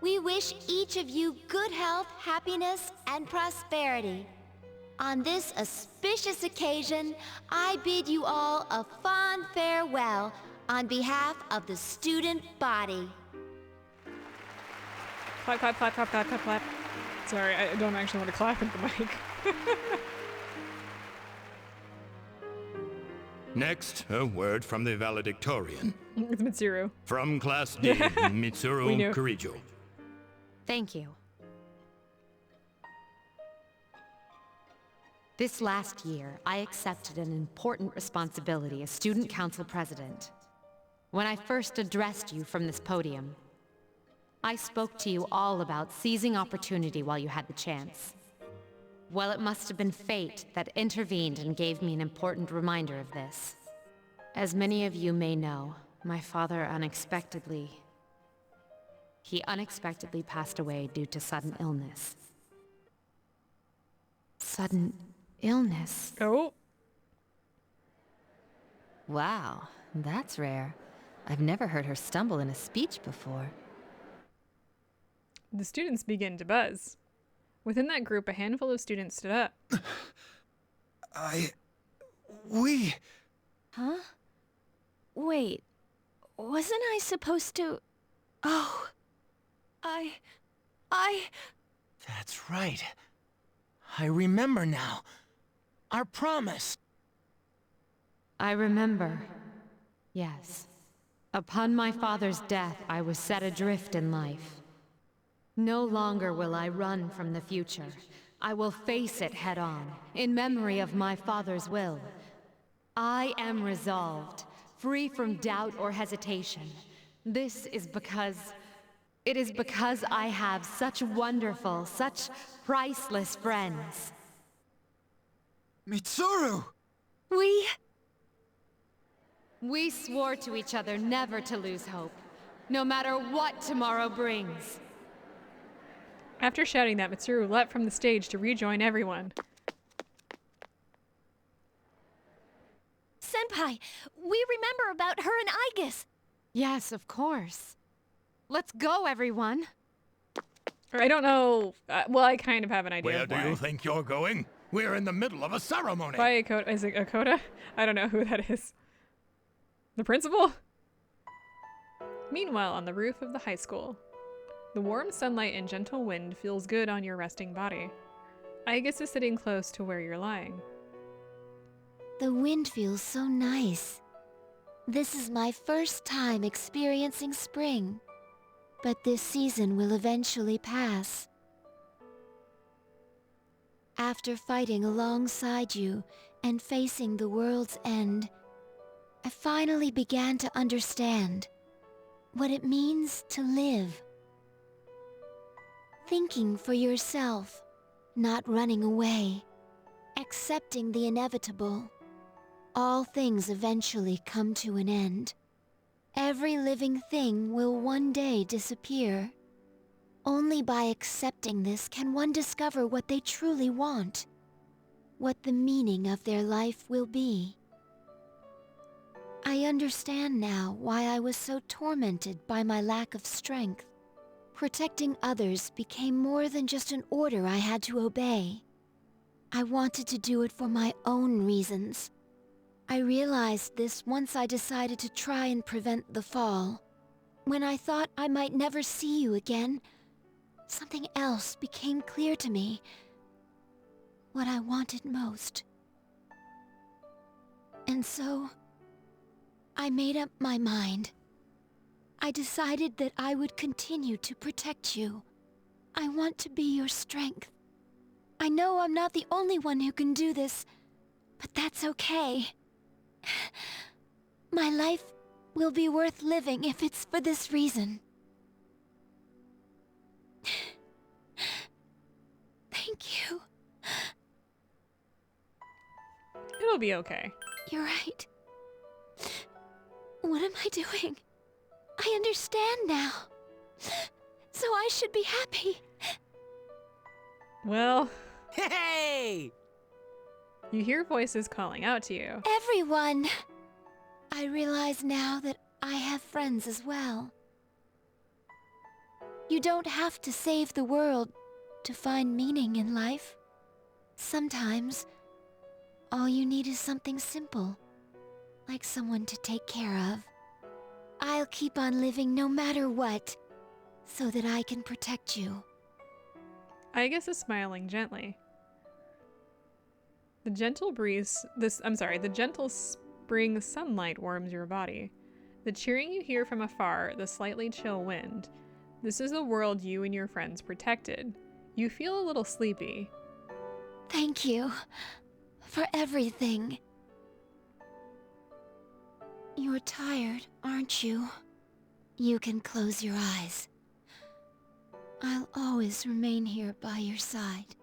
We wish each of you good health, happiness, and prosperity. On this auspicious occasion, I bid you all a fond farewell on behalf of the student body. Clap, clap, clap, clap, clap, clap, clap. Sorry, I don't actually want to clap at the mic. Next, a word from the valedictorian. It's Mitsuru. From Class D, We Mitsuru knew. Kirijo. Thank you. This last year, I accepted an important responsibility as Student Council President. When I first addressed you from this podium, I spoke to you all about seizing opportunity while you had the chance. Well, it must have been fate that intervened and gave me an important reminder of this. As many of you may know, my father unexpectedly passed away due to sudden illness. Sudden illness? Oh. Wow, that's rare. I've never heard her stumble in a speech before. The students begin to buzz. Within that group, a handful of students stood up. We... Huh? Wait, wasn't I supposed to... Oh, I... That's right. I remember now. Our promise. I remember. Yes. Upon my father's death, I was set adrift in life. No longer will I run from the future. I will face it head-on, in memory of my father's will. I am resolved, free from doubt or hesitation. This is because... It is because I have such wonderful, such priceless friends. Mitsuru! We swore to each other never to lose hope, no matter what tomorrow brings. After shouting that, Mitsuru leapt from the stage to rejoin everyone. Senpai, we remember about her and Aigis. Yes, of course. Let's go, everyone. I don't know. Well, I kind of have an idea Where of do why. you think you're going? We're in the middle of a ceremony. Why Akota? Is it Akota? I don't know who that is. The principal? Meanwhile, on the roof of the high school, the warm sunlight and gentle wind feels good on your resting body. Aigis is sitting close to where you're lying. The wind feels so nice. This is my first time experiencing spring. But this season will eventually pass. After fighting alongside you and facing the world's end, I finally began to understand what it means to live. Thinking for yourself, not running away, accepting the inevitable. All things eventually come to an end. Every living thing will one day disappear. Only by accepting this can one discover what they truly want, what the meaning of their life will be. I understand now why I was so tormented by my lack of strength. Protecting others became more than just an order I had to obey. I wanted to do it for my own reasons. I realized this once I decided to try and prevent the fall. When I thought I might never see you again, something else became clear to me. What I wanted most. And so, I made up my mind. I decided that I would continue to protect you. I want to be your strength. I know I'm not the only one who can do this, but that's okay. My life will be worth living if it's for this reason. Thank you. It'll be okay. You're right. What am I doing? I understand now. So I should be happy. Well, Hey! you hear voices calling out to you. Everyone! I realize now that I have friends as well. You don't have to save the world to find meaning in life. Sometimes, all you need is something simple, like someone to take care of. I'll keep on living no matter what, so that I can protect you. Igus is smiling gently. The gentle the gentle spring sunlight warms your body. The cheering you hear from afar, the slightly chill wind. This is the world you and your friends protected. You feel a little sleepy. Thank you for everything. You're tired, aren't you? You can close your eyes. I'll always remain here by your side.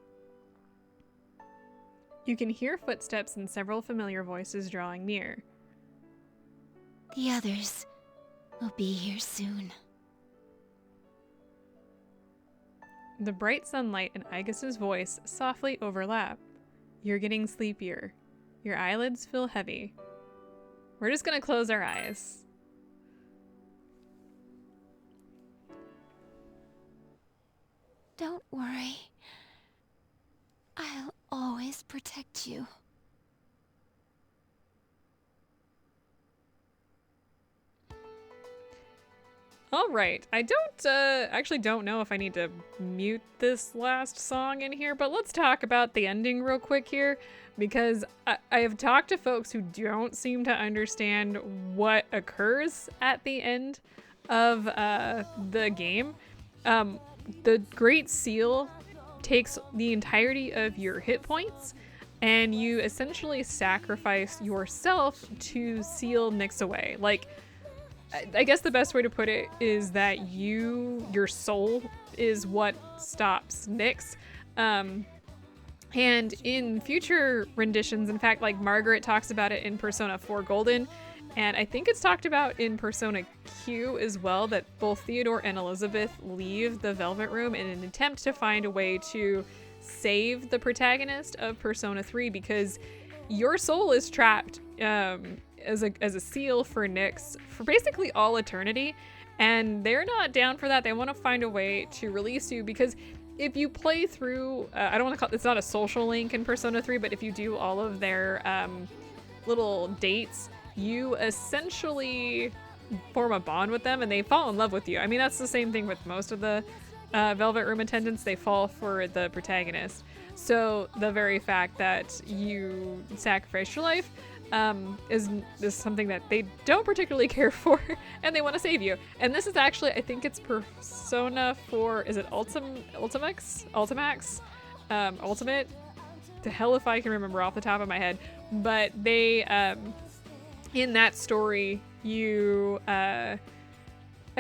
You can hear footsteps and several familiar voices drawing near. The others will be here soon. The bright sunlight and Igus's voice softly overlap. You're getting sleepier. Your eyelids feel heavy. We're just gonna close our eyes. Don't worry. I'll always protect you. All right, I actually don't know if I need to mute this last song in here, but let's talk about the ending real quick here, because I have talked to folks who don't seem to understand what occurs at the end of the game. The Great Seal takes the entirety of your hit points, and you essentially sacrifice yourself to seal Nyx away. Like, I guess the best way to put it is that your soul is what stops Nyx. And in future renditions, in fact, like Margaret talks about it in Persona 4 Golden, and I think it's talked about in Persona Q as well, that both Theodore and Elizabeth leave the Velvet Room in an attempt to find a way to save the protagonist of Persona 3, because your soul is trapped as a seal for Nyx for basically all eternity, and they're not down for that. They want to find a way to release you, because if you play through, I don't want to call it's not a social link in Persona 3, but if you do all of their little dates, you essentially form a bond with them and they fall in love with you. I mean, that's the same thing with most of the Velvet Room attendants. They fall for the protagonist. So the very fact that you sacrifice your life is something that they don't particularly care for, and they want to save you. And this is actually, I think it's Persona 4, is it Ultimax? Ultimate? To hell if I can remember off the top of my head. But they, in that story, you, I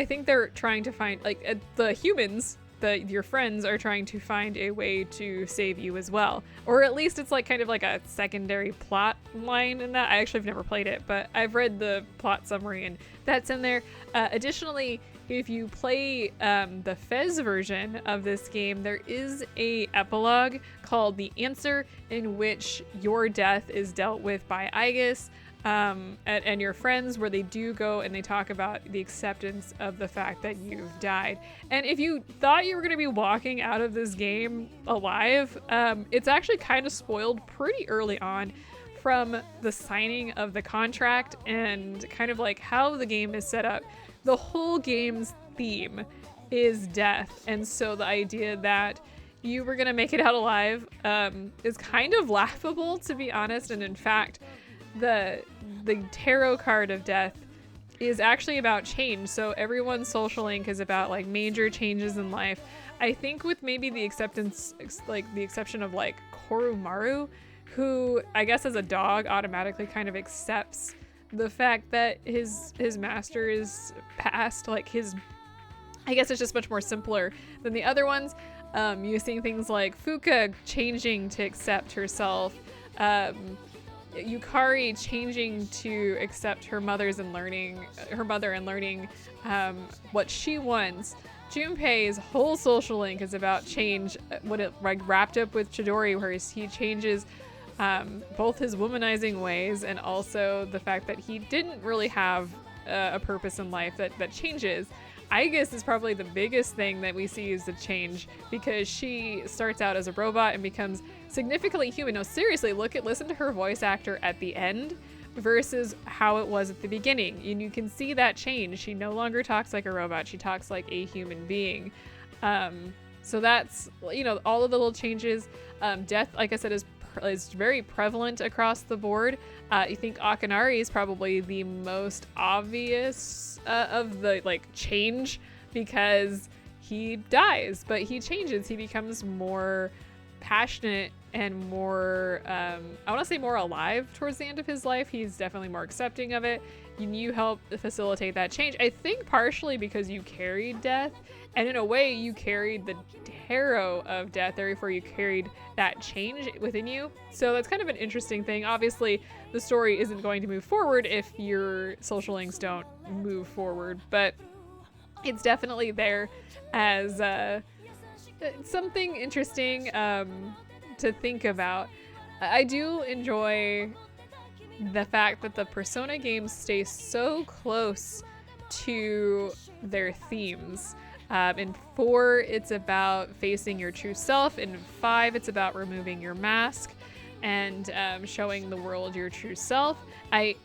think they're trying to find, like, the humans, your friends are trying to find a way to save you as well. Or at least it's like kind of like a secondary plot line in that. I actually have never played it, but I've read the plot summary and that's in there. Additionally, if you play the Fez version of this game, there is a epilogue called The Answer, in which your death is dealt with by Igus and your friends, where they do go and they talk about the acceptance of the fact that you've died. And if you thought you were going to be walking out of this game alive, it's actually kind of spoiled pretty early on from the signing of the contract and kind of like how the game is set up. The whole game's theme is death, and so the idea that you were going to make it out alive is kind of laughable, to be honest. And in fact, the tarot card of death is actually about change. So everyone's social link is about like major changes in life. I think with maybe the exception of like Koromaru, who I guess as a dog automatically kind of accepts the fact that his master is passed. Like I guess it's just much more simpler than the other ones. You're seeing things like Fuka changing to accept herself, Yukari changing to accept her mother and learning what she wants. Junpei's whole social link is about change, what it like wrapped up with Chidori, where he changes both his womanizing ways and also the fact that he didn't really have a purpose in life that changes. Igus is probably the biggest thing that we see is the change, because she starts out as a robot and becomes significantly human. No, seriously, listen to her voice actor at the end versus how it was at the beginning, and you can see that change. She no longer talks like a robot, she talks like a human being. So that's, you know, all of the little changes. Death, like I said, is very prevalent across the board. You think Akinari is probably the most obvious of the like change, because he dies, but he changes. He becomes more passionate and more, I want to say more alive towards the end of his life. He's definitely more accepting of it. You help facilitate that change. I think partially because you carried death, and in a way you carried the tarot of death, therefore you carried that change within you. So that's kind of an interesting thing. Obviously, the story isn't going to move forward if your social links don't move forward, but it's definitely there as something interesting to think about. I do enjoy the fact that the Persona games stay so close to their themes. In 4, it's about facing your true self. In 5, it's about removing your mask and showing the world your true self. I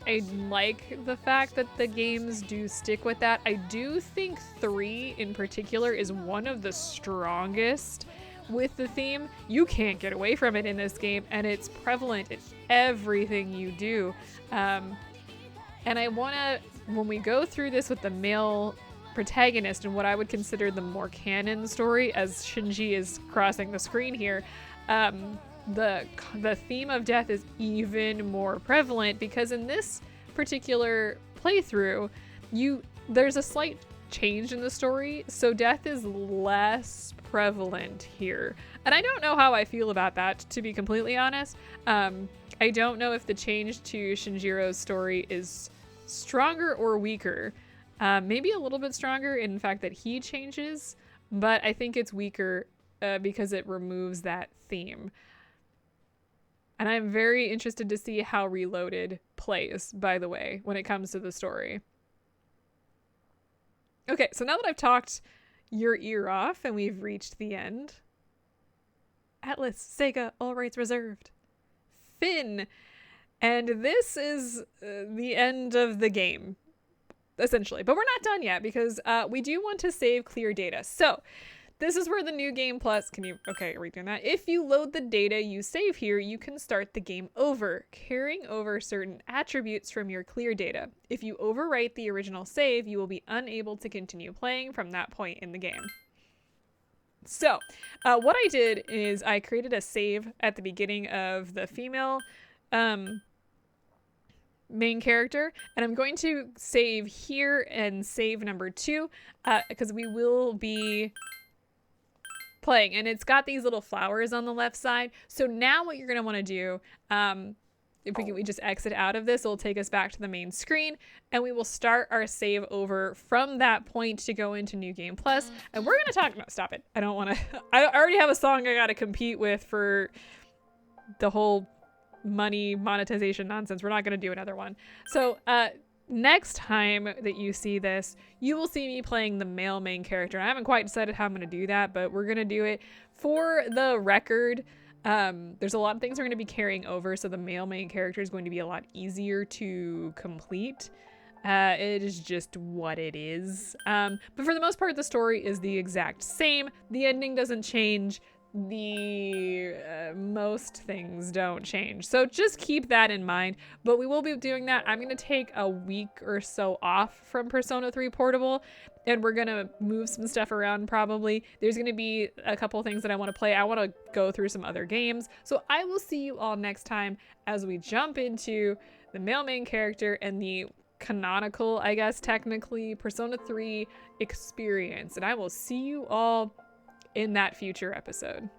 like the fact that the games do stick with that. I do think 3 in particular is one of the strongest with the theme. You can't get away from it in this game, and it's prevalent in everything you do. And I want to, when we go through this with the male protagonist and what I would consider the more canon story, as Shinji is crossing the screen here, the theme of death is even more prevalent, because in this particular playthrough, there's a slight change in the story, so death is less prevalent here. And I don't know how I feel about that, to be completely honest. I don't know if the change to Shinjiro's story is stronger or weaker. Maybe a little bit stronger in the fact that he changes, but I think it's weaker because it removes that theme. And I'm very interested to see how Reloaded plays, by the way, when it comes to the story. Okay, so now that I've talked your ear off and we've reached the end. Atlas, Sega, all rights reserved. Finn. And this is the end of the game, essentially. But we're not done yet, because we do want to save clear data. So this is where the new game plus, okay, are we doing that? If you load the data you save here, you can start the game over, carrying over certain attributes from your clear data. If you overwrite the original save, you will be unable to continue playing from that point in the game. So what I did is I created a save at the beginning of the female main character, and I'm going to save here and save number 2 because we will be playing, and it's got these little flowers on the left side. So now what you're going to want to do, if we just exit out of this, it'll take us back to the main screen, and we will start our save over from that point to go into New Game Plus. And we're going to talk, no, stop it. I don't want to, I already have a song I got to compete with for the whole money monetization nonsense. We're not going to do another one. So next time that you see this, you will see me playing the male main character. I haven't quite decided how I'm going to do that, but we're going to do it. For the record, there's a lot of things we're going to be carrying over, so the male main character is going to be a lot easier to complete. It is just what it is. But for the most part, the story is the exact same. The ending doesn't change. Most things don't change, so just keep that in mind. But we will be doing that. I'm going to take a week or so off from Persona 3 Portable, and we're going to move some stuff around. Probably there's going to be a couple things that I want to play. I want to go through some other games, so I will see you all next time as we jump into the male main character and the canonical, I guess technically, Persona 3 experience. And I will see you all in that future episode.